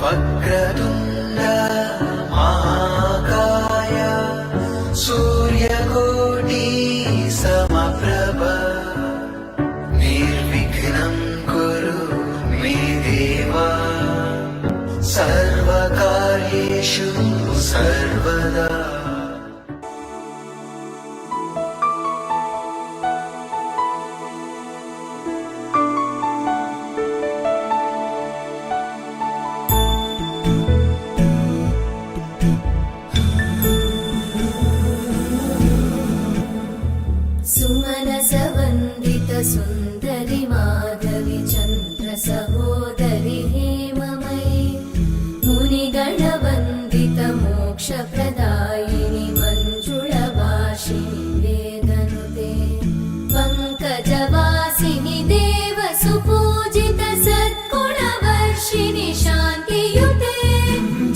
वक्रतुण्ड महाकाय सूर्यकोटि समप्रभ निर्विघ्नं कुरु मे देव सर्वकार्येषु सर्वदा। सुन्दरि माधवी चन्द्र सहोदरि हेममयी मुनिगणवन्दित मोक्षप्रदायिनि मञ्जुळभाषिणि वेदनुते पङ्कजवासिनि देवसुपूजित सद्गुणवर्षिणि शान्तियुते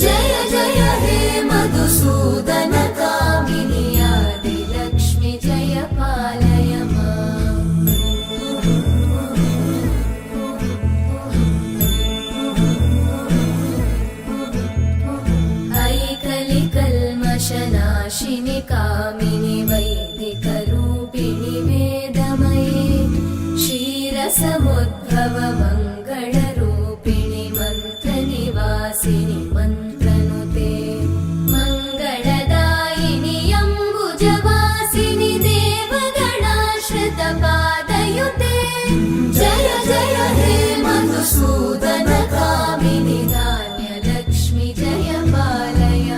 जय जय हे मधुसूदन कामिनि आदिलक्ष्मि जय पालय नाशिनि कामिनि वैदिकरूपिणि वेदमये क्षीरसमुद्भव मङ्गलरूपिणि मन्त्रनिवासिनि मन्त्रनुते मङ्गलदायिनि अम्बुजवासिनि देवगणाश्रितपादयुते जय जय हे मधुसूदन कामिनि धान्यलक्ष्मि जय पालय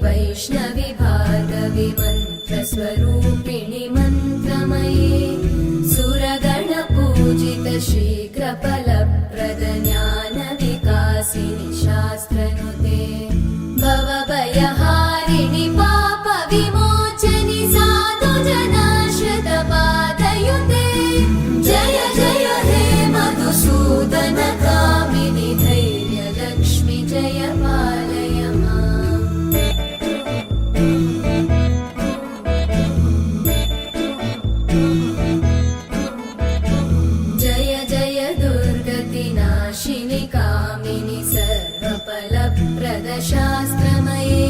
वैष्णवि भार्गवि मन्त्रस्वरूपिणि मन्त्रमये सुरगणपूजित शीघ्रफलप्रद ज्ञानविकासिनि शास्त्रनुते भवभयहारिणि पापविमोचनि साधुजनाश्रितपादयुते जय जय हे मधुसूदन कामिनि धैर्यलक्ष्मि जय पालय जय जय दुर्गतिनाशिनि कामिनि सर्वफलप्रद शास्त्रमये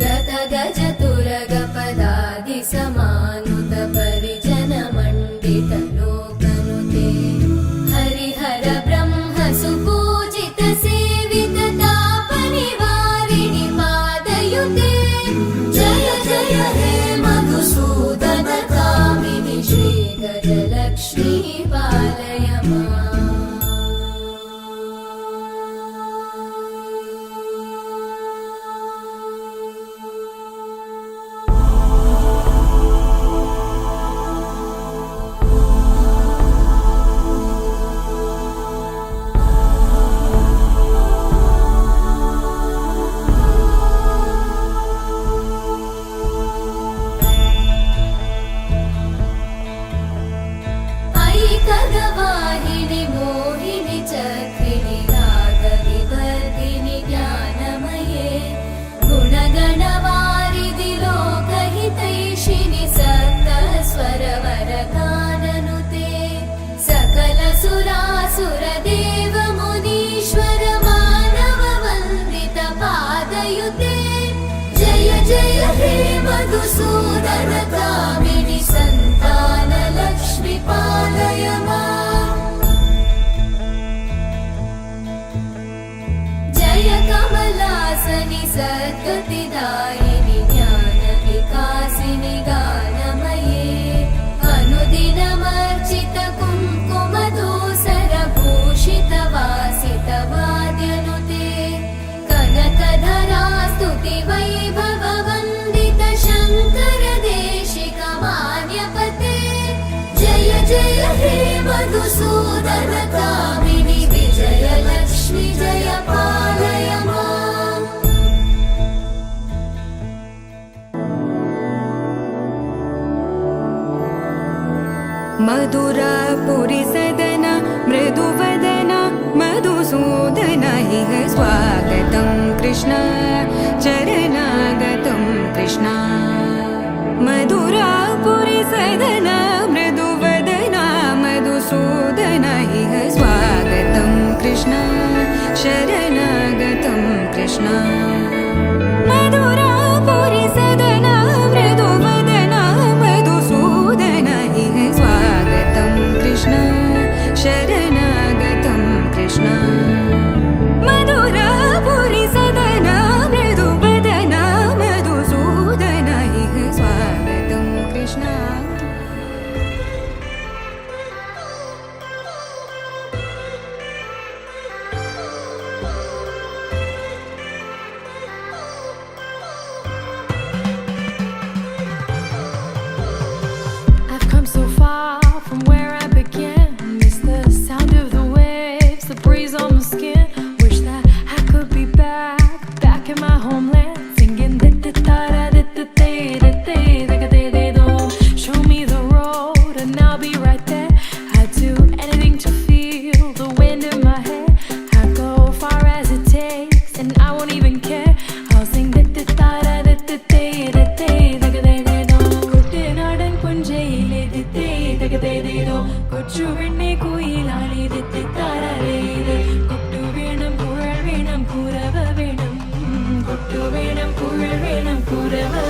रथगजतुरगपदादि समानुत परिजन मण्डित लोकनुते हरिहर ब्रह्म सुपूजित सेवित तापनिवारिणि पादयुते जय जय हे मधुसूदन कामिनि श्रीगजलक्ष्मी पालय खगवाहिनि मोहिनि चक्रिणि रागविवर्धिनि ज्ञानमये गुणगणवारिधि लोकहितैषिणि सप्तस्वरवरगाननुते सकलसुरासुरदेव मुनीश्वर मानव वन्दित पादयुते जय जय हे मधुसूदन कामिनि सन्तान लक्ष्मि पालय जय कमलासनि सद्गतिदायिनि ज्ञानविकासिनि गानमये अनुदिनमर्चित कुङ्कुमधूसर भूषित वासित वाद्यनुते कनकधरा स्तुति वैभव वन्दित शङ्कर देशिक मान्यपते जय जय हे मधुसूदन कामिनि विजयलक्ष्मि जय पालय मधुरापुरि सदन मृदुवदन मधुसूदन इह स्वागतं कृष्ण चरणागतं कृष्ण मधुरापुरि सदन मृदुवदन पुरवरा